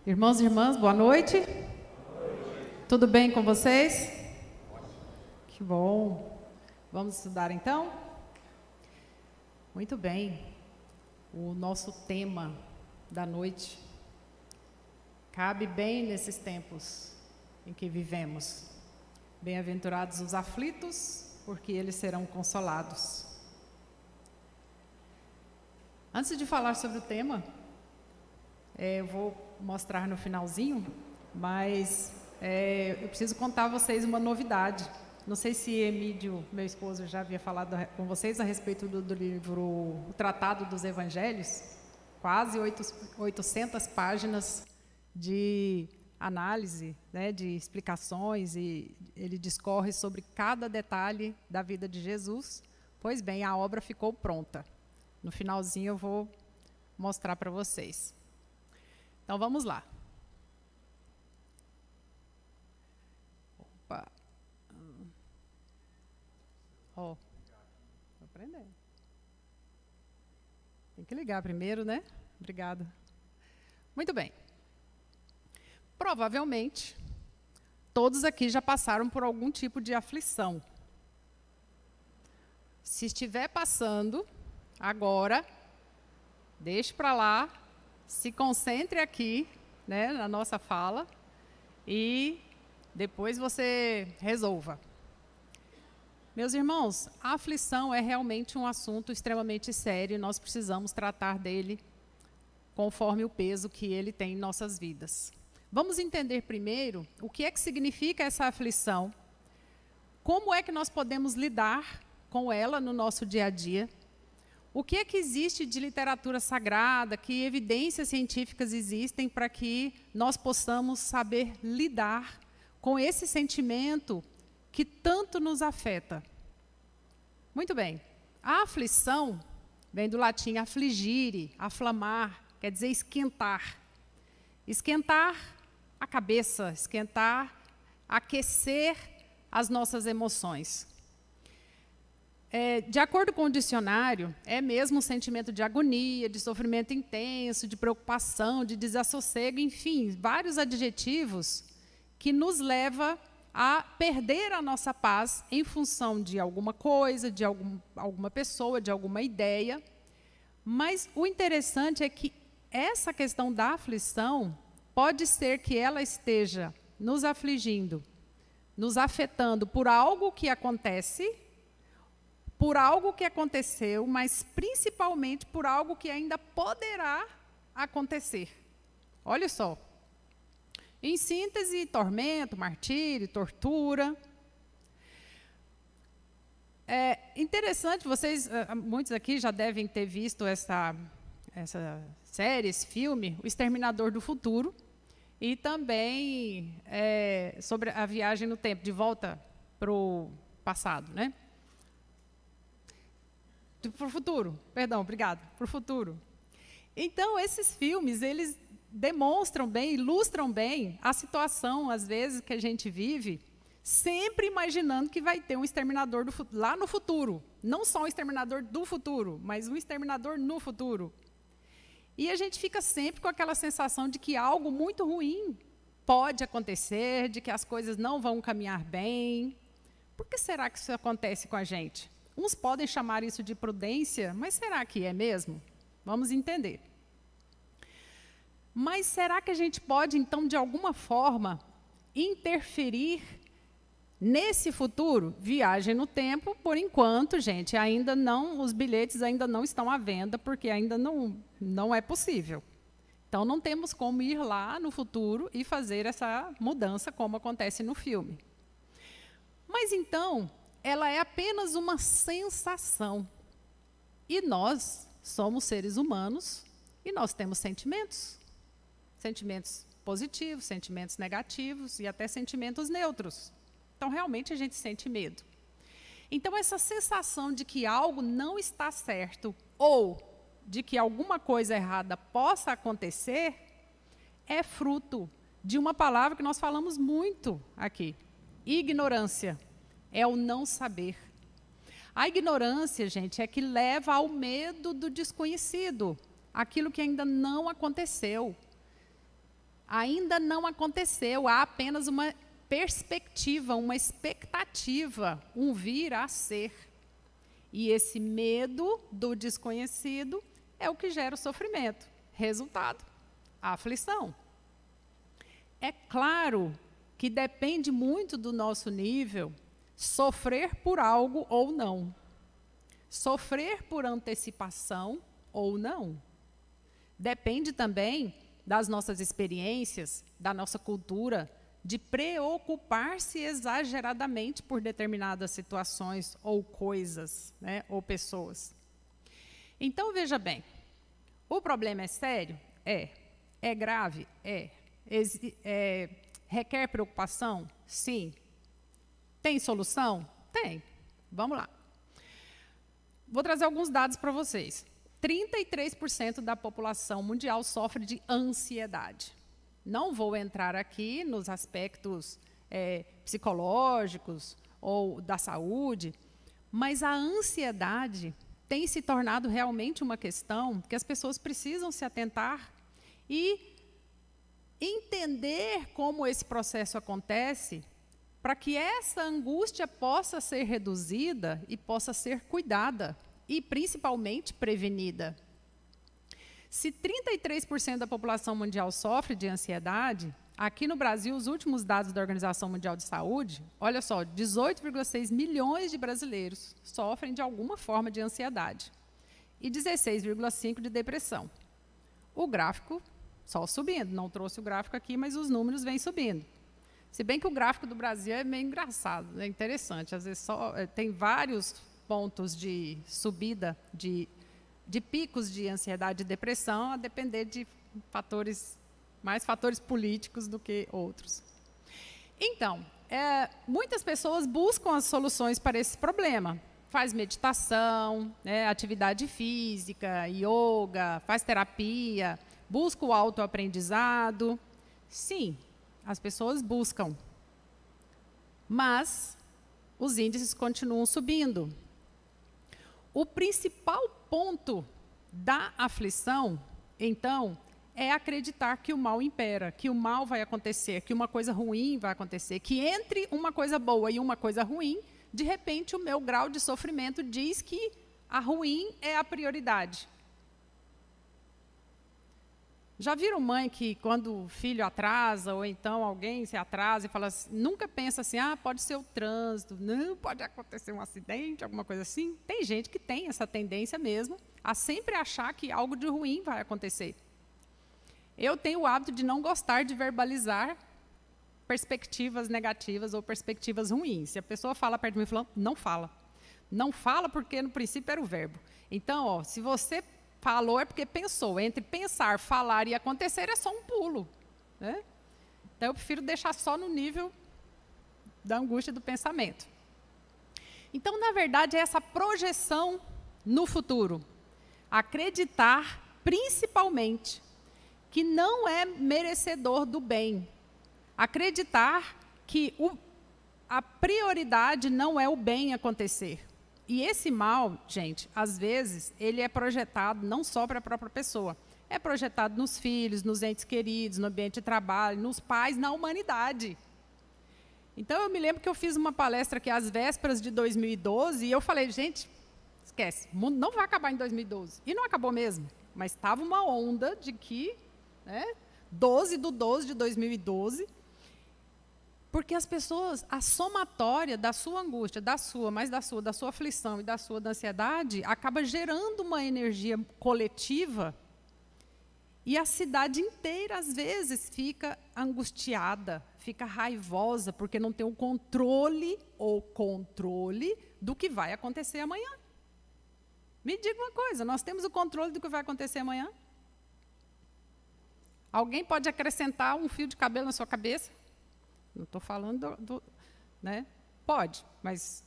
Irmãos e irmãs, boa noite. Tudo bem com vocês? Que bom. Vamos estudar então? Muito bem. O nosso tema da noite cabe bem nesses tempos em que vivemos. Bem-aventurados os aflitos, porque eles serão consolados. Antes de falar sobre o tema, eu vou mostrar no finalzinho, mas eu preciso contar a vocês uma novidade. Não sei se Emílio, meu esposo, já havia falado com vocês a respeito do livro O Tratado dos Evangelhos, quase 800 páginas de análise, né, de explicações, e ele discorre sobre cada detalhe da vida de Jesus. Pois bem, a obra ficou pronta. No finalzinho eu vou mostrar para vocês. Então vamos lá. Opa. Ó, vou aprender. Tem que ligar primeiro, né? Obrigada. Muito bem. Provavelmente, todos aqui já passaram por algum tipo de aflição. Se estiver passando, agora, deixe para lá, se concentre aqui, né, na nossa fala, e depois você resolva. Meus irmãos, a aflição é realmente um assunto extremamente sério e nós precisamos tratar dele conforme o peso que ele tem em nossas vidas. Vamos entender primeiro o que é que significa essa aflição, como é que nós podemos lidar com ela no nosso dia a dia, o que é que existe de literatura sagrada, que evidências científicas existem para que nós possamos saber lidar com esse sentimento que tanto nos afeta. Muito bem. A aflição vem do latim affligere, aflamar, quer dizer esquentar. Esquentar a cabeça, esquentar, aquecer as nossas emoções. De acordo com o dicionário, é mesmo um sentimento de agonia, de sofrimento intenso, de preocupação, de desassossego, enfim, vários adjetivos que nos leva a perder a nossa paz em função de alguma coisa, de alguma pessoa, de alguma ideia. Mas o interessante é que essa questão da aflição pode ser que ela esteja nos afligindo, nos afetando por algo que acontece, por algo que aconteceu, mas principalmente por algo que ainda poderá acontecer. Olha só. Em síntese, tormento, martírio, tortura. É interessante, muitos aqui já devem ter visto essa série, esse filme, O Exterminador do Futuro, e também sobre a viagem no tempo, de volta para o passado, né? Para o futuro, perdão, obrigado, para o futuro. Então, esses filmes, eles demonstram bem, ilustram bem a situação, às vezes, que a gente vive, sempre imaginando que vai ter um exterminador lá no futuro. Não só um exterminador do futuro, mas um exterminador no futuro. E a gente fica sempre com aquela sensação de que algo muito ruim pode acontecer, de que as coisas não vão caminhar bem. Por que será que isso acontece com a gente? Uns podem chamar isso de prudência, mas será que é mesmo? Vamos entender. Mas será que a gente pode, então, de alguma forma, interferir nesse futuro? Viagem no tempo, por enquanto, gente, ainda não, os bilhetes ainda não estão à venda, porque ainda não é possível. Então, não temos como ir lá no futuro e fazer essa mudança, como acontece no filme. Mas, então, ela é apenas uma sensação. E nós somos seres humanos e nós temos sentimentos. Sentimentos positivos, sentimentos negativos e até sentimentos neutros. Então, realmente, a gente sente medo. Então, essa sensação de que algo não está certo ou de que alguma coisa errada possa acontecer é fruto de uma palavra que nós falamos muito aqui: ignorância. É o não saber. A ignorância, gente, é que leva ao medo do desconhecido, aquilo que ainda não aconteceu. ainda não aconteceu, há apenas uma perspectiva, uma expectativa, um vir a ser. E esse medo do desconhecido é o que gera o sofrimento. Resultado, a aflição. É claro que depende muito do nosso nível sofrer por algo ou não. Sofrer por antecipação ou não. Depende também das nossas experiências, da nossa cultura, de preocupar-se exageradamente por determinadas situações ou coisas, né, ou pessoas. Então, veja bem, o problema é sério? É. É grave? É. Requer preocupação? Sim. Tem solução? Tem. Vamos lá. Vou trazer alguns dados para vocês. 33% da população mundial sofre de ansiedade. Não vou entrar aqui nos aspectos psicológicos ou da saúde, mas a ansiedade tem se tornado realmente uma questão que as pessoas precisam se atentar e entender como esse processo acontece, para que essa angústia possa ser reduzida e possa ser cuidada e, principalmente, prevenida. Se 33% da população mundial sofre de ansiedade, aqui no Brasil, os últimos dados da Organização Mundial de Saúde, olha só, 18,6 milhões de brasileiros sofrem de alguma forma de ansiedade e 16,5 de depressão. O gráfico só subindo, não trouxe o gráfico aqui, mas os números vêm subindo. Se bem que o gráfico do Brasil é meio engraçado, é interessante, às vezes tem vários pontos de subida de picos de ansiedade e depressão, a depender de mais fatores políticos do que outros. Então, muitas pessoas buscam as soluções para esse problema. Faz meditação, atividade física, yoga, faz terapia, busca o autoaprendizado. Sim, as pessoas buscam. Mas os índices continuam subindo. O principal ponto da aflição, então, é acreditar que o mal impera, que o mal vai acontecer, que uma coisa ruim vai acontecer, que entre uma coisa boa e uma coisa ruim, de repente o meu grau de sofrimento diz que a ruim é a prioridade. Já viram mãe que quando o filho atrasa, ou então alguém se atrasa e fala assim, nunca pensa assim, pode ser o trânsito, não, pode acontecer um acidente, alguma coisa assim? Tem gente que tem essa tendência mesmo, a sempre achar que algo de ruim vai acontecer. Eu tenho o hábito de não gostar de verbalizar perspectivas negativas ou perspectivas ruins. Se a pessoa fala perto de mim, falando, não fala. Não fala porque no princípio era o verbo. Então, se você falou é porque pensou. Entre pensar, falar e acontecer é só um pulo, né? Então, eu prefiro deixar só no nível da angústia do pensamento. Então, na verdade, é essa projeção no futuro. Acreditar, principalmente, que não é merecedor do bem. Acreditar que a prioridade não é o bem acontecer. E esse mal, gente, às vezes, ele é projetado não só para a própria pessoa, é projetado nos filhos, nos entes queridos, no ambiente de trabalho, nos pais, na humanidade. Então, eu me lembro que eu fiz uma palestra aqui às vésperas de 2012 e eu falei, gente, esquece, o mundo não vai acabar em 2012. E não acabou mesmo, mas estava uma onda de que, 12/12 de 2012, porque as pessoas, a somatória da sua angústia, da sua aflição e da sua ansiedade, acaba gerando uma energia coletiva e a cidade inteira, às vezes, fica angustiada, fica raivosa, porque não tem o controle do que vai acontecer amanhã. Me diga uma coisa, nós temos o controle do que vai acontecer amanhã? Alguém pode acrescentar um fio de cabelo na sua cabeça? Não estou falando né? Pode, mas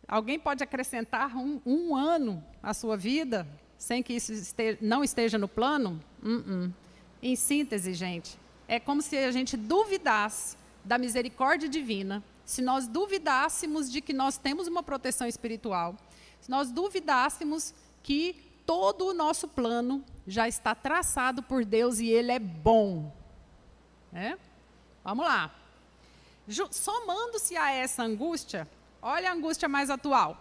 alguém pode acrescentar um ano à sua vida sem que isso não esteja no plano? Em síntese, gente, é como se a gente duvidasse da misericórdia divina, se nós duvidássemos de que nós temos uma proteção espiritual, se nós duvidássemos que todo o nosso plano já está traçado por Deus e Ele é bom. né? Vamos lá. Somando-se a essa angústia, olha a angústia mais atual.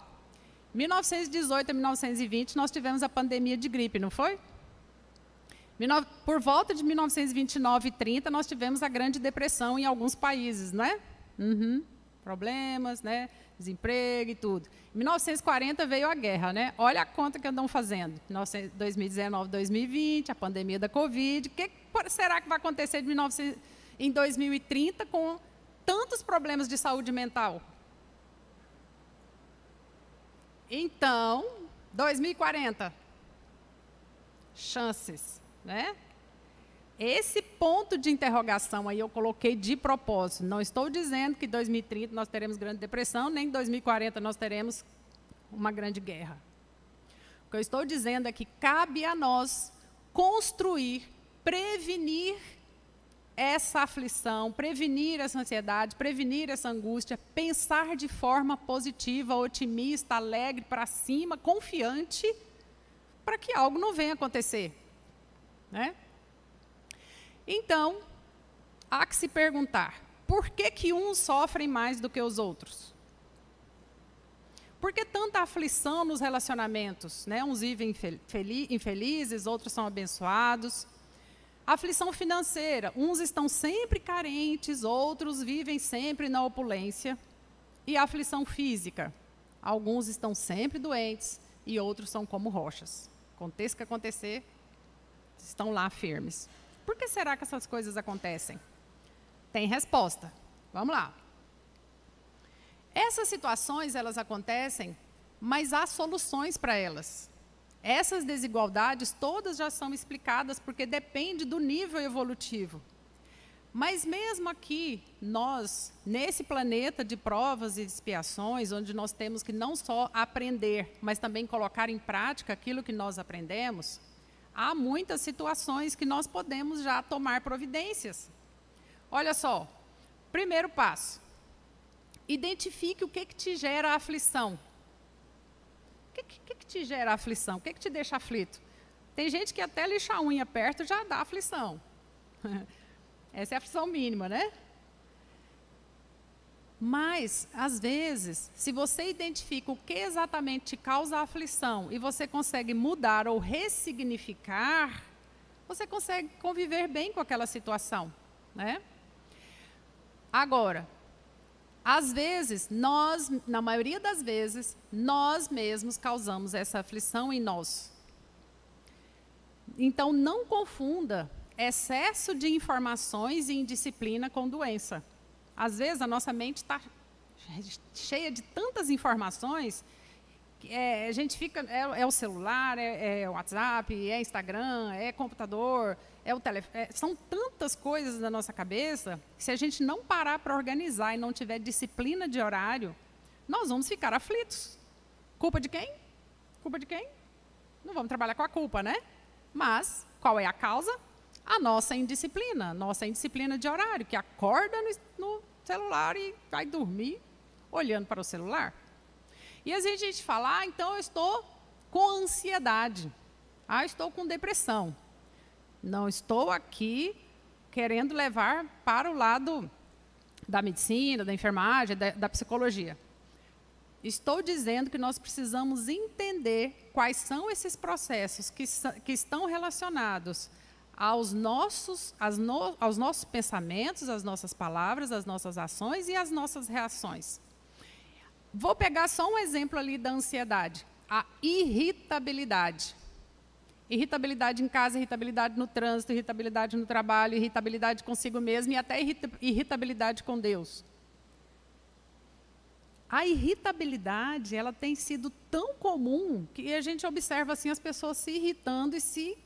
1918 a 1920, nós tivemos a pandemia de gripe, não foi? Por volta de 1929 e 30, nós tivemos a Grande Depressão em alguns países, não é? Problemas, né? Desemprego e tudo. Em 1940 veio a guerra, né? Olha a conta que andam fazendo. 2019, 2020, a pandemia da Covid. O que será que vai acontecer em 2030 com tantos problemas de saúde mental? Então, 2040, chances, né? Esse ponto de interrogação aí eu coloquei de propósito. Não estou dizendo que em 2030 nós teremos grande depressão, nem em 2040 nós teremos uma grande guerra. O que eu estou dizendo é que cabe a nós construir, prevenir essa aflição, prevenir essa ansiedade, prevenir essa angústia, pensar de forma positiva, otimista, alegre, para cima, confiante, para que algo não venha acontecer, né? Então, há que se perguntar, por que uns sofrem mais do que os outros? Por que tanta aflição nos relacionamentos, né? Uns vivem infelizes, outros são abençoados. Aflição financeira, uns estão sempre carentes, outros vivem sempre na opulência. E a aflição física, alguns estão sempre doentes e outros são como rochas. Aconteça o que acontecer, estão lá firmes. Por que será que essas coisas acontecem? Tem resposta. Vamos lá. Essas situações, elas acontecem, mas há soluções para elas. Essas desigualdades todas já são explicadas porque depende do nível evolutivo. Mas mesmo aqui, nós, nesse planeta de provas e expiações, onde nós temos que não só aprender, mas também colocar em prática aquilo que nós aprendemos, há muitas situações que nós podemos já tomar providências. Olha só, primeiro passo, identifique o que te gera aflição. O que te gera aflição? O que te deixa aflito? Tem gente que até lixar a unha perto já dá aflição. Essa é a aflição mínima, né? Mas, às vezes, se você identifica o que exatamente te causa aflição e você consegue mudar ou ressignificar, você consegue conviver bem com aquela situação, né? Agora, às vezes, na maioria das vezes, nós mesmos causamos essa aflição em nós. Então, não confunda excesso de informações e indisciplina com doença. Às vezes, a nossa mente está cheia de tantas informações, que a gente fica, é o celular, é o WhatsApp, é Instagram, é computador, é o telefone, são tantas coisas na nossa cabeça, que se a gente não parar para organizar e não tiver disciplina de horário, nós vamos ficar aflitos. Culpa de quem? Culpa de quem? Não vamos trabalhar com a culpa, né? Mas, qual é a causa? A nossa indisciplina de horário, que acorda no celular e vai dormir olhando para o celular. E às vezes a gente fala, então eu estou com ansiedade, estou com depressão. Não estou aqui querendo levar para o lado da medicina, da enfermagem, da psicologia. Estou dizendo que nós precisamos entender quais são esses processos que estão relacionados aos nossos pensamentos, às nossas palavras, às nossas ações e às nossas reações. Vou pegar só um exemplo ali da ansiedade, a irritabilidade. Irritabilidade em casa, irritabilidade no trânsito, irritabilidade no trabalho, irritabilidade consigo mesmo e até irritabilidade com Deus. A irritabilidade, ela tem sido tão comum que a gente observa assim as pessoas se irritando e se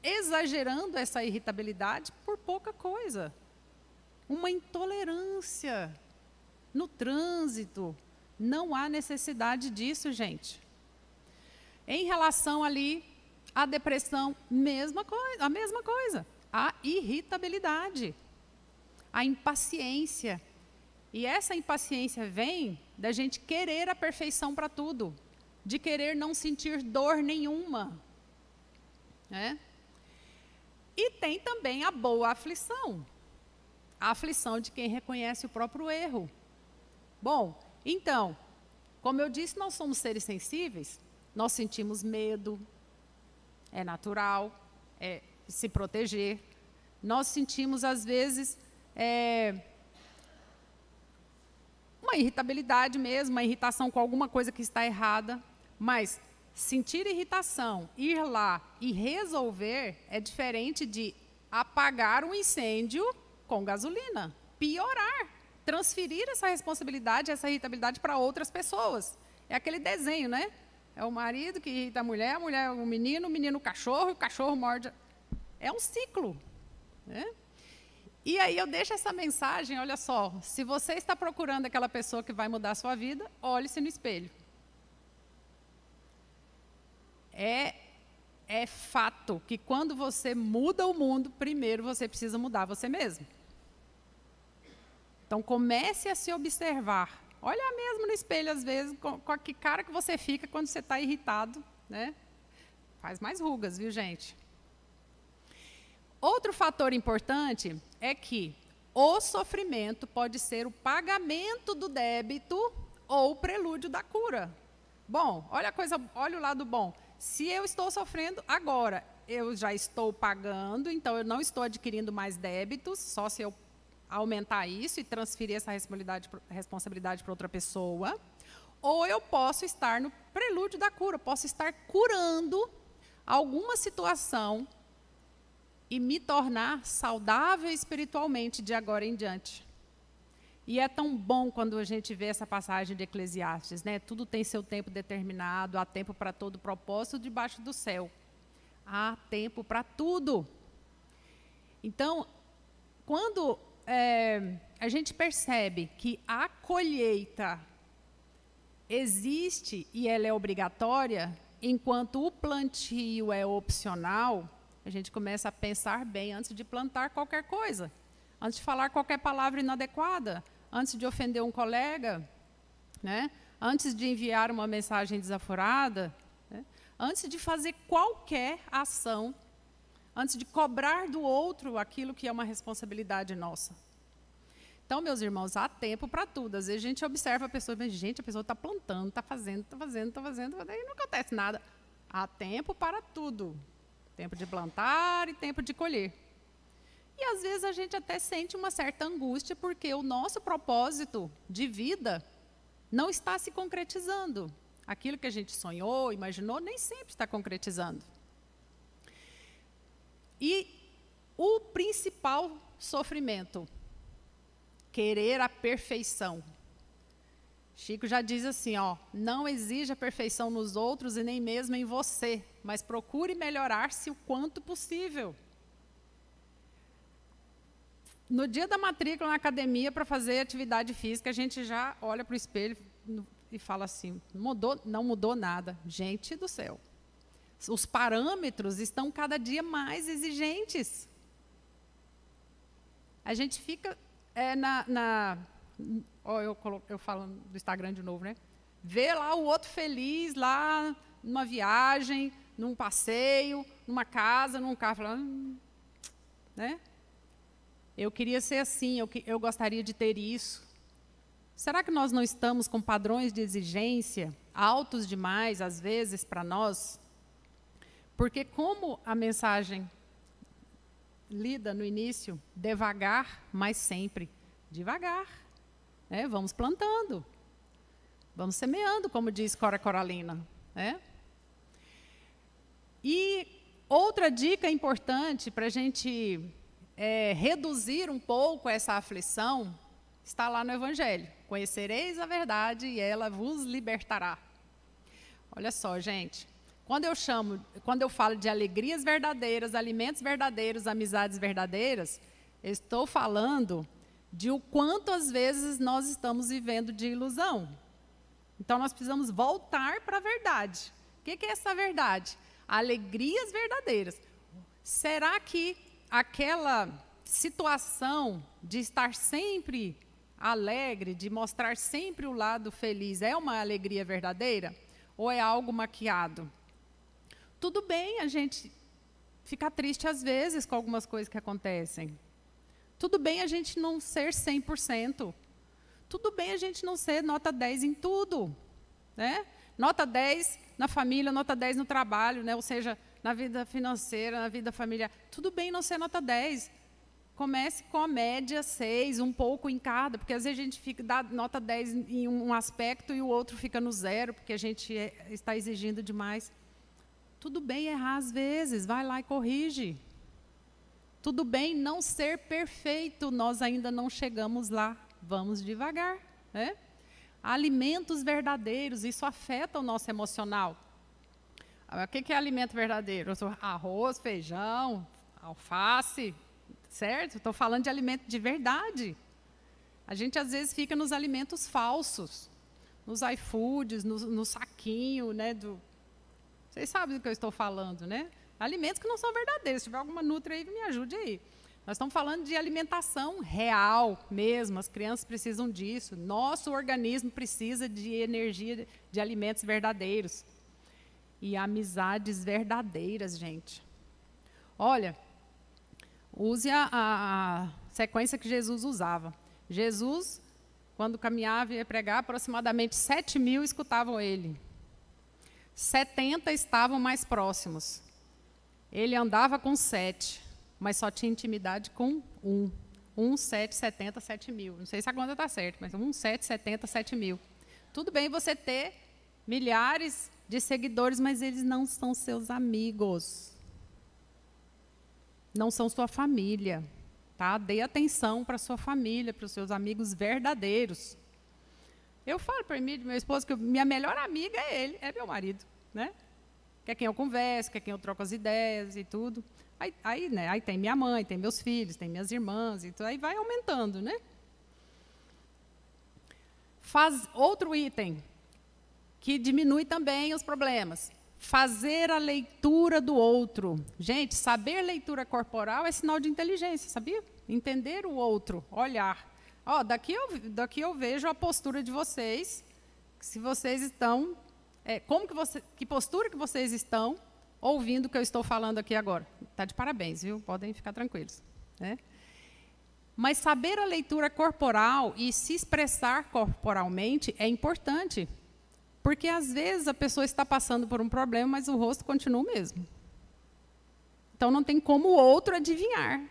exagerando essa irritabilidade por pouca coisa. Uma intolerância no trânsito. Não há necessidade disso, gente. Em relação ali à depressão, a mesma coisa. A irritabilidade, a impaciência. E essa impaciência vem da gente querer a perfeição para tudo, de querer não sentir dor nenhuma, né? E tem também a boa aflição. a aflição de quem reconhece o próprio erro. Bom, então, como eu disse, nós somos seres sensíveis, nós sentimos medo, é natural, é se proteger. Nós sentimos, às vezes, uma irritabilidade mesmo, uma irritação com alguma coisa que está errada, mas sentir irritação, ir lá e resolver é diferente de apagar um incêndio com gasolina, piorar, transferir essa responsabilidade, essa irritabilidade para outras pessoas. É aquele desenho, né? É o marido que irrita a mulher o menino o cachorro, e o cachorro morde. É um ciclo, né? E aí eu deixo essa mensagem, olha só, se você está procurando aquela pessoa que vai mudar a sua vida, olhe-se no espelho. É fato que quando você muda o mundo, primeiro você precisa mudar você mesmo. Então comece a se observar. Olha mesmo no espelho, às vezes, com que cara que você fica quando você está irritado, né? Faz mais rugas, viu, gente? Outro fator importante é que o sofrimento pode ser o pagamento do débito ou o prelúdio da cura. Bom, olha o lado bom. Se eu estou sofrendo agora, eu já estou pagando, então eu não estou adquirindo mais débitos, só se eu aumentar isso e transferir essa responsabilidade para outra pessoa. Ou eu posso estar no prelúdio da cura, posso estar curando alguma situação e me tornar saudável espiritualmente de agora em diante. E é tão bom quando a gente vê essa passagem de Eclesiastes, né? Tudo tem seu tempo determinado, há tempo para todo propósito debaixo do céu. Há tempo para tudo. Então, quando a gente percebe que a colheita existe e ela é obrigatória, enquanto o plantio é opcional, a gente começa a pensar bem antes de plantar qualquer coisa, antes de falar qualquer palavra inadequada, antes de ofender um colega, né? Antes de enviar uma mensagem desaforada, né? Antes de fazer qualquer ação, antes de cobrar do outro aquilo que é uma responsabilidade nossa. Então, meus irmãos, há tempo para tudo. Às vezes a gente observa a pessoa, mas, gente, a pessoa está plantando, está fazendo, e não acontece nada. Há tempo para tudo. Tempo de plantar e tempo de colher. E às vezes a gente até sente uma certa angústia porque o nosso propósito de vida não está se concretizando. Aquilo que a gente sonhou, imaginou, nem sempre está concretizando. E o principal sofrimento, querer a perfeição. Chico já diz assim, ó, não exija a perfeição nos outros e nem mesmo em você, mas procure melhorar-se o quanto possível. No dia da matrícula na academia para fazer atividade física, a gente já olha para o espelho e fala assim, não mudou nada. Gente do céu. Os parâmetros estão cada dia mais exigentes. A gente fica eu falando do Instagram de novo, né? Vê lá o outro feliz lá numa viagem, num passeio, numa casa, num carro, falando, né? Eu queria ser assim, eu gostaria de ter isso. Será que nós não estamos com padrões de exigência altos demais, às vezes, para nós? Porque como a mensagem lida no início, devagar, mas sempre devagar. Né? Vamos plantando, vamos semeando, como diz Cora Coralina. Né? E outra dica importante para a gente reduzir um pouco essa aflição, está lá no Evangelho. Conhecereis a verdade e ela vos libertará. Olha só, gente. Quando eu falo de alegrias verdadeiras, alimentos verdadeiros, amizades verdadeiras, eu estou falando de o quanto às vezes nós estamos vivendo de ilusão. Então nós precisamos voltar para a verdade. O que é essa verdade? Alegrias verdadeiras. Será que aquela situação de estar sempre alegre, de mostrar sempre o lado feliz, é uma alegria verdadeira? Ou é algo maquiado? Tudo bem a gente ficar triste às vezes com algumas coisas que acontecem. Tudo bem a gente não ser 100%. Tudo bem a gente não ser nota 10 em tudo. Né? Nota 10 na família, nota 10 no trabalho, né? Ou seja, na vida financeira, na vida familiar. Tudo bem não ser nota 10. Comece com a média 6, um pouco em cada, porque às vezes a gente dá nota 10 em um aspecto e o outro fica no 0, porque a gente está exigindo demais. Tudo bem errar às vezes, vai lá e corrige. Tudo bem não ser perfeito, nós ainda não chegamos lá, vamos devagar. Né? Alimentos verdadeiros, isso afeta o nosso emocional. O que é alimento verdadeiro? Arroz, feijão, alface, certo? Estou falando de alimento de verdade. A gente, às vezes, fica nos alimentos falsos, nos iFoods, no saquinho, né? Vocês sabem do que eu estou falando, né? Alimentos que não são verdadeiros. Se tiver alguma nutri aí, me ajude aí. Nós estamos falando de alimentação real mesmo, as crianças precisam disso. Nosso organismo precisa de energia, de alimentos verdadeiros. E amizades verdadeiras, gente. Olha, use a sequência que Jesus usava. Jesus, quando caminhava e ia pregar, aproximadamente 7.000 escutavam ele. 70 estavam mais próximos. Ele andava com 7, mas só tinha intimidade com 1. 1, 7, 70, 7.000. Não sei se a conta está certa, mas 1, 7, 70, 7.000. Tudo bem você ter milhares de seguidores, mas eles não são seus amigos. Não são sua família. Tá? Dê atenção para a sua família, para os seus amigos verdadeiros. Eu falo para mim, meu esposo, que minha melhor amiga é ele, é meu marido. Né? Que é quem eu converso, que é quem eu troco as ideias e tudo. Aí tem minha mãe, tem meus filhos, tem minhas irmãs, e tudo, aí vai aumentando. Né? Outro item que diminui também os problemas. Fazer a leitura do outro. Gente, saber leitura corporal é sinal de inteligência, sabia? Entender o outro, olhar. Ó, daqui eu vejo a postura de vocês, se vocês estão... que postura que vocês estão ouvindo o que eu estou falando aqui agora. Está de parabéns, viu? Podem ficar tranquilos. Né? Mas saber a leitura corporal e se expressar corporalmente é importante. Porque, às vezes, a pessoa está passando por um problema, mas o rosto continua o mesmo. Então, não tem como o outro adivinhar.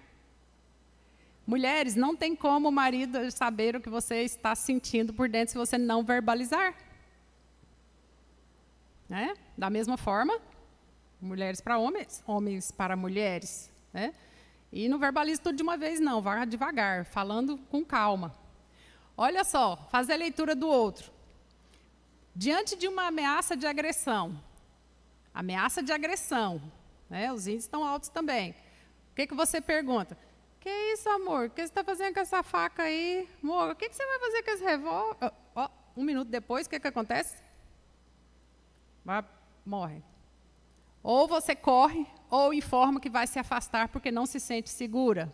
Mulheres, não tem como o marido saber o que você está sentindo por dentro se você não verbalizar. Né? Da mesma forma, mulheres para homens, homens para mulheres. Né? E não verbalize tudo de uma vez, não. Vá devagar, falando com calma. Olha só, fazer a leitura do outro. Diante de uma ameaça de agressão, né? Os índices estão altos também. O que você pergunta? Que isso, amor? O que você está fazendo com essa faca aí? Amor, o que você vai fazer com esse revólver? Um minuto depois, o que acontece? Morre. Ou você corre, ou informa que vai se afastar porque não se sente segura.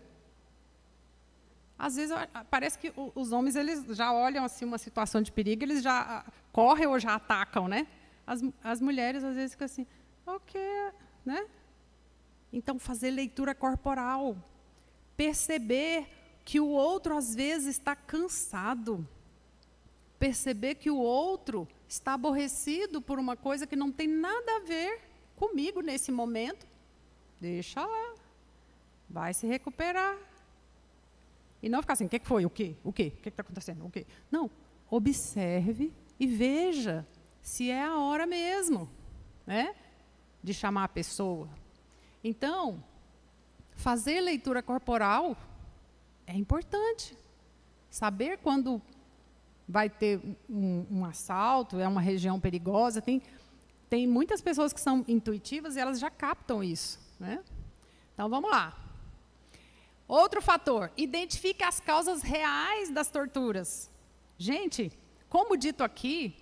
Às vezes, parece que os homens eles já olham assim, uma situação de perigo, eles já correm ou já atacam, né? As mulheres, às vezes, ficam assim, ok, né? Então, fazer leitura corporal. Perceber que o outro, às vezes, está cansado. Perceber que o outro está aborrecido por uma coisa que não tem nada a ver comigo nesse momento. Deixa lá. Vai se recuperar. E não ficar assim, o que foi? O quê? O quê? O que está acontecendo? O quê? Não, observe e veja se é a hora mesmo, né, de chamar a pessoa. Então, fazer leitura corporal é importante. Saber quando vai ter um assalto, é uma região perigosa. Tem muitas pessoas que são intuitivas e elas já captam isso. Né? Então, vamos lá. Outro fator, identifique as causas reais das torturas. Gente, como dito aqui,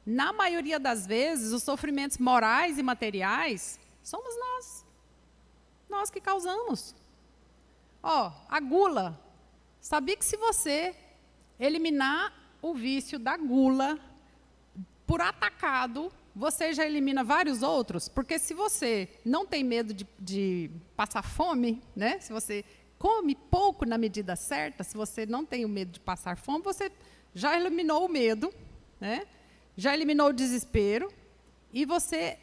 na maioria das vezes, os sofrimentos morais e materiais somos nós. Nós que causamos. A gula. Sabia que se você eliminar o vício da gula por atacado, você já elimina vários outros? Porque se você não tem medo de passar fome, né? Se você come pouco na medida certa, se você não tem o medo de passar fome, você já eliminou o medo, né? Já eliminou o desespero, e você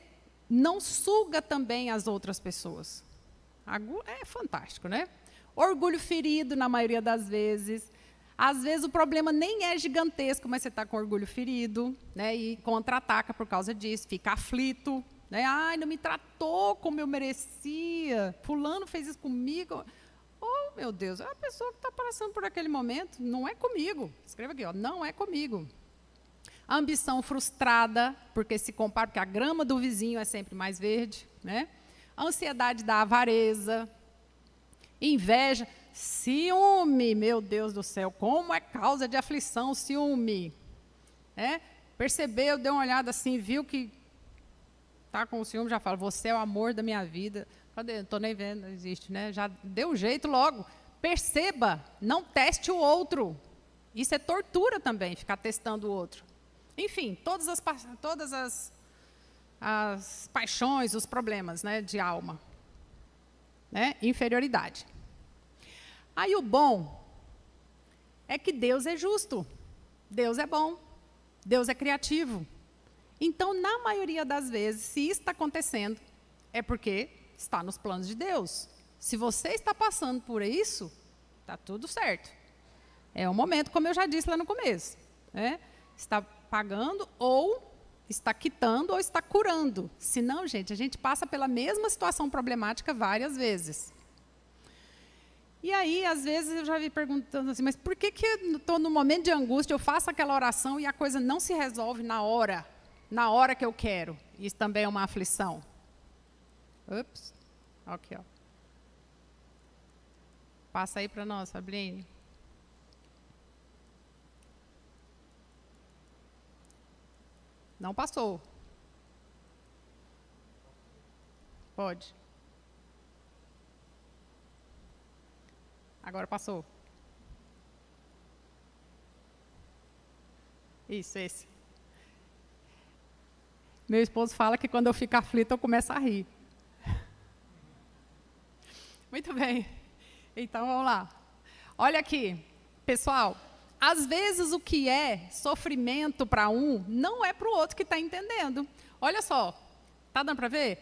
não suga também as outras pessoas. É fantástico, né? Orgulho ferido, na maioria das vezes. Às vezes o problema nem é gigantesco, mas você está com orgulho ferido, né? E contra-ataca por causa disso, fica aflito, né? Ai, não me tratou como eu merecia, fulano fez isso comigo. Oh, meu Deus, é a pessoa que está passando por aquele momento, não é comigo. Escreva aqui, ó, não é comigo. A ambição frustrada, porque se compara, porque a grama do vizinho é sempre mais verde, né? A ansiedade da avareza, inveja, ciúme, meu Deus do céu, como é causa de aflição, ciúme. Percebeu, deu uma olhada assim, viu que está com ciúme, já fala, você é o amor da minha vida. Cadê? Não estou nem vendo, não existe, né? Já deu um jeito logo. Perceba, não teste o outro. Isso é tortura também, ficar testando o outro. Enfim, todas as paixões, os problemas, né, de alma. Né? Inferioridade. Aí o bom é que Deus é justo, Deus é bom, Deus é criativo. Então, na maioria das vezes, se isso está acontecendo, é porque está nos planos de Deus. Se você está passando por isso, está tudo certo. É um momento, como eu já disse lá no começo, né? Está pagando ou está quitando ou está curando. Senão, gente, a gente passa pela mesma situação problemática várias vezes. E aí, às vezes, eu já vi perguntando assim, mas por que estou no momento de angústia, eu faço aquela oração e a coisa não se resolve na hora que eu quero? Isso também é uma aflição. Ups, aqui, ó. Passa aí para nós, Fabrini. Não passou. Pode. Agora passou. Isso, esse. Meu esposo fala que quando eu fico aflita, eu começo a rir. Muito bem. Então, vamos lá. Olha aqui, pessoal. Às vezes, o que é sofrimento para um, não é para o outro que está entendendo. Olha só. Está dando para ver?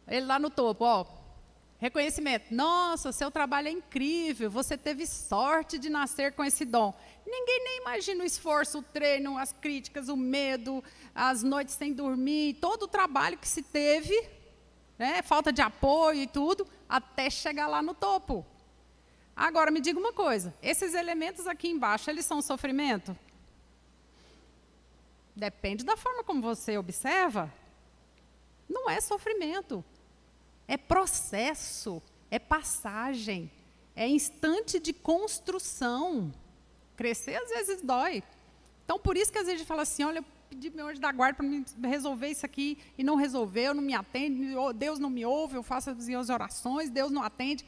Ele lá no topo, ó. Reconhecimento. Nossa, seu trabalho é incrível. Você teve sorte de nascer com esse dom. Ninguém nem imagina o esforço, o treino, as críticas, o medo, as noites sem dormir, todo o trabalho que se teve, né, falta de apoio e tudo, até chegar lá no topo. Agora, me diga uma coisa, esses elementos aqui embaixo, eles são sofrimento? Depende da forma como você observa. Não é sofrimento. É processo, é passagem, é instante de construção. Crescer às vezes dói. Então, por isso que às vezes a gente fala assim, olha, eu pedi meu anjo da guarda para me resolver isso aqui e não resolveu, não me atende, Deus não me ouve, eu faço as orações, Deus não atende.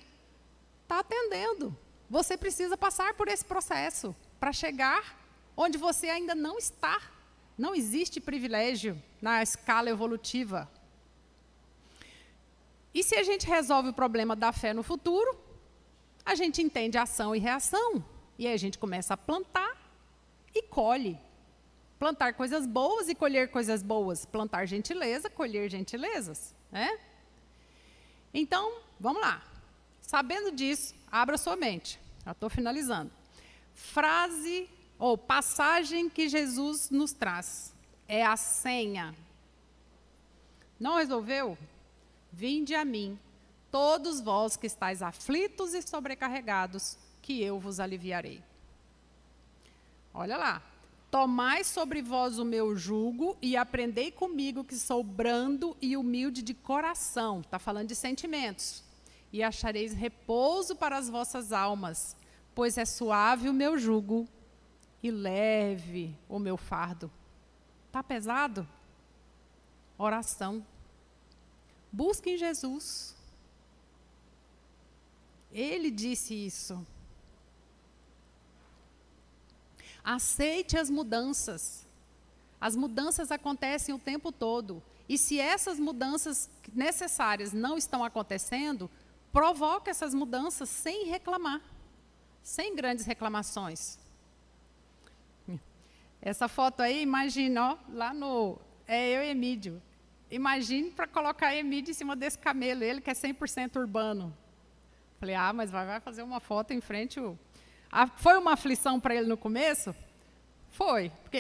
Está atendendo. Você precisa passar por esse processo para chegar onde você ainda não está. Não existe privilégio na escala evolutiva. E se a gente resolve o problema da fé no futuro, a gente entende ação e reação. E aí a gente começa a plantar e colhe. Plantar coisas boas e colher coisas boas. Plantar gentileza, colher gentilezas. Né? Então, vamos lá. Sabendo disso, abra sua mente. Já estou finalizando. Frase ou passagem que Jesus nos traz. É a senha. Não resolveu? Vinde a mim, todos vós que estáis aflitos e sobrecarregados, que eu vos aliviarei. Olha lá. Tomai sobre vós o meu jugo e aprendei comigo que sou brando e humilde de coração. Está falando de sentimentos. E achareis repouso para as vossas almas, pois é suave o meu jugo e leve o meu fardo. Está pesado? Oração. Busquem Jesus. Ele disse isso. Aceite as mudanças. As mudanças acontecem o tempo todo. E se essas mudanças necessárias não estão acontecendo, provoca essas mudanças sem reclamar, sem grandes reclamações. Essa foto aí, imagina, ó, lá no... É eu e Emídio. Imagine para colocar Emídio em cima desse camelo, ele que é 100% urbano. Falei, mas vai fazer uma foto em frente... Foi uma aflição para ele no começo? Foi, porque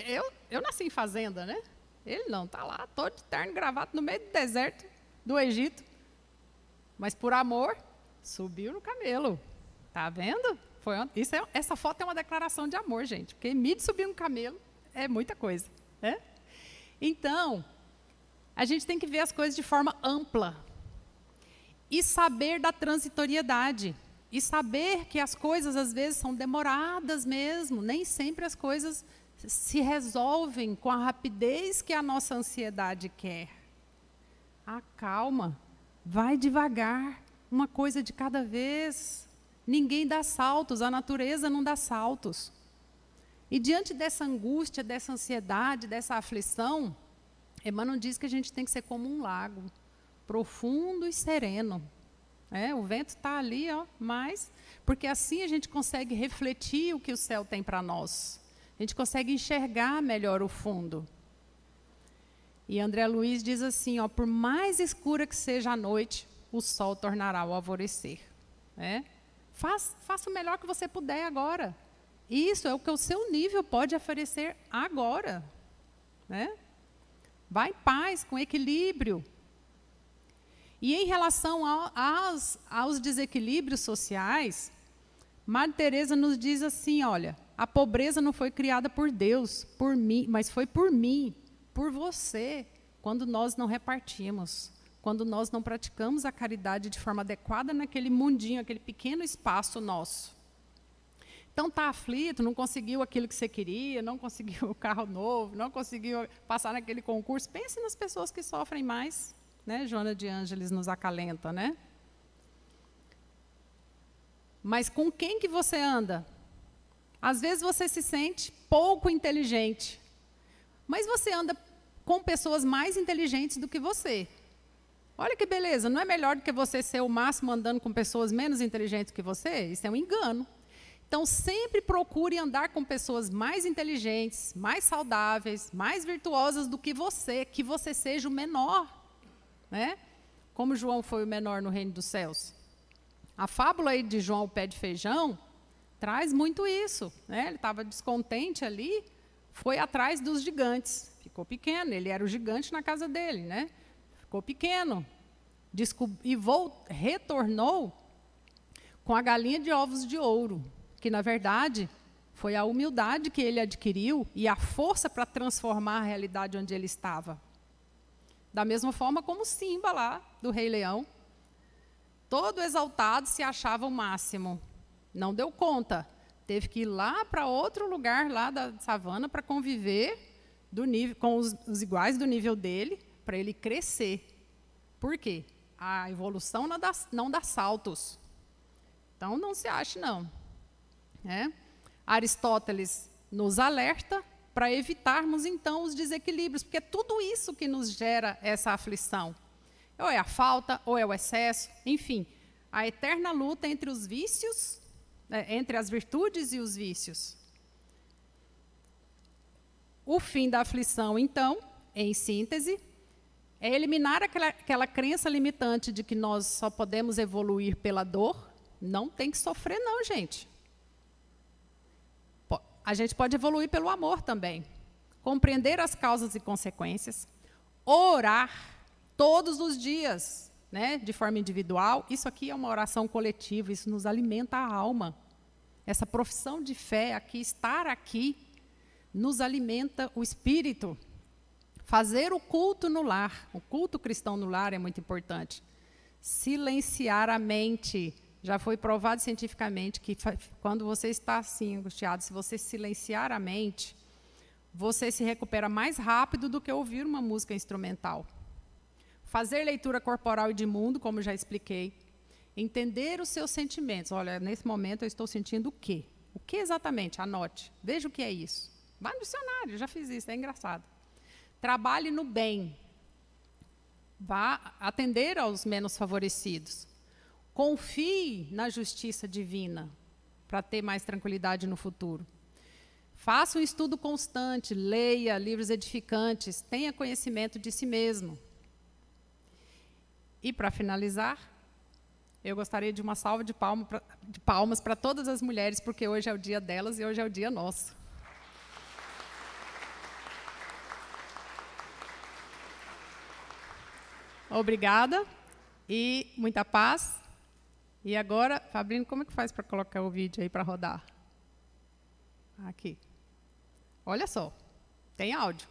eu nasci em fazenda, né? Ele não, está lá, todo de terno, gravata, no meio do deserto do Egito. Mas por amor, subiu no camelo. Tá vendo? Essa foto é uma declaração de amor, gente. Porque Emídio subir no camelo é muita coisa, né? Então, a gente tem que ver as coisas de forma ampla. E saber da transitoriedade. E saber que as coisas, às vezes, são demoradas mesmo. Nem sempre as coisas se resolvem com a rapidez que a nossa ansiedade quer. Calma. Vai devagar, uma coisa de cada vez. Ninguém dá saltos, a natureza não dá saltos. E diante dessa angústia, dessa ansiedade, dessa aflição, Emmanuel diz que a gente tem que ser como um lago, profundo e sereno. O vento está ali, mas... Porque assim a gente consegue refletir o que o céu tem para nós. A gente consegue enxergar melhor o fundo. E André Luiz diz assim, por mais escura que seja a noite, o sol tornará ao alvorecer. Faça o melhor que você puder agora. Isso é o que o seu nível pode oferecer agora. Vá em paz, com equilíbrio. E em relação aos desequilíbrios sociais, Madre Teresa nos diz assim, olha, a pobreza não foi criada por Deus, por mim, mas foi por mim, por você, quando nós não repartimos, quando nós não praticamos a caridade de forma adequada naquele mundinho, aquele pequeno espaço nosso. Então está aflito, não conseguiu aquilo que você queria, não conseguiu o carro novo, não conseguiu passar naquele concurso. Pense nas pessoas que sofrem mais, né? Joana de Ângeles nos acalenta, né? Mas com quem que você anda? Às vezes você se sente pouco inteligente, mas você anda com pessoas mais inteligentes do que você. Olha que beleza, não é melhor do que você ser o máximo andando com pessoas menos inteligentes que você? Isso é um engano. Então, sempre procure andar com pessoas mais inteligentes, mais saudáveis, mais virtuosas do que você seja o menor. Né? Como João foi o menor no reino dos céus. A fábula aí de João, o pé de feijão, traz muito isso. Né? Ele estava descontente ali, foi atrás dos gigantes. Ficou pequeno, ele era o gigante na casa dele. Né? Ficou pequeno. Retornou com a galinha de ovos de ouro. Que, na verdade, foi a humildade que ele adquiriu e a força para transformar a realidade onde ele estava. Da mesma forma como Simba lá, do Rei Leão. Todo exaltado se achava o máximo. Não deu conta. Teve que ir lá para outro lugar lá da savana para conviver com os iguais do nível dele, para ele crescer. Por quê? A evolução não dá saltos. Então, não se ache, não. Aristóteles nos alerta para evitarmos, então, os desequilíbrios, porque é tudo isso que nos gera essa aflição. Ou é a falta, ou é o excesso, enfim, a eterna luta entre os vícios, entre as virtudes e os vícios. O fim da aflição, então, em síntese, é eliminar aquela crença limitante de que nós só podemos evoluir pela dor. Não tem que sofrer, não, gente. A gente pode evoluir pelo amor também. Compreender as causas e consequências. Orar todos os dias, né, de forma individual. Isso aqui é uma oração coletiva, isso nos alimenta a alma. Essa profissão de fé, estar aqui, nos alimenta o espírito. Fazer o culto no lar, o culto cristão no lar é muito importante. Silenciar a mente. Já foi provado cientificamente que quando você está assim, angustiado, se você silenciar a mente, você se recupera mais rápido do que ouvir uma música instrumental. Fazer leitura corporal e de mundo, como já expliquei. Entender os seus sentimentos. Olha, nesse momento eu estou sentindo o quê? O que exatamente? Anote. Veja o que é isso. Vá no dicionário, já fiz isso, é engraçado. Trabalhe no bem. Vá atender aos menos favorecidos. Confie na justiça divina para ter mais tranquilidade no futuro. Faça um estudo constante, leia livros edificantes, tenha conhecimento de si mesmo. E, para finalizar, eu gostaria de uma salva de palmas para todas as mulheres, porque hoje é o dia delas e hoje é o dia nosso. Obrigada e muita paz. E agora, Fabrino, como é que faz para colocar o vídeo aí para rodar? Aqui. Olha só, tem áudio.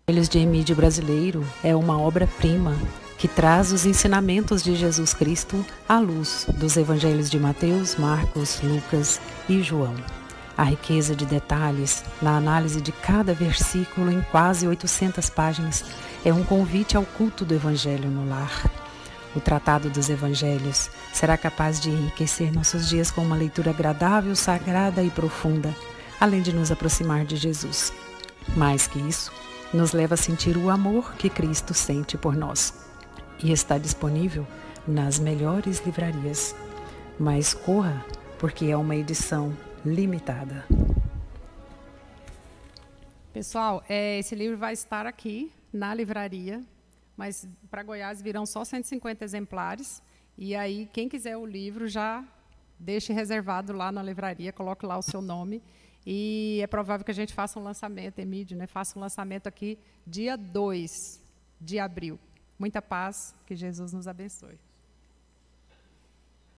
Evangelhos de Emídio Brasileiro é uma obra-prima que traz os ensinamentos de Jesus Cristo à luz dos evangelhos de Mateus, Marcos, Lucas e João. A riqueza de detalhes na análise de cada versículo em quase 800 páginas é um convite ao culto do evangelho no lar. O Tratado dos Evangelhos será capaz de enriquecer nossos dias com uma leitura agradável, sagrada e profunda, além de nos aproximar de Jesus. Mais que isso, nos leva a sentir o amor que Cristo sente por nós. E está disponível nas melhores livrarias. Mas corra, porque é uma edição limitada. Pessoal, esse livro vai estar aqui na livraria, mas para Goiás virão só 150 exemplares. E aí, quem quiser o livro, já deixe reservado lá na livraria, coloque lá o seu nome. E é provável que a gente faça um lançamento, Emídio, né? Faça um lançamento aqui dia 2 de abril. Muita paz, que Jesus nos abençoe.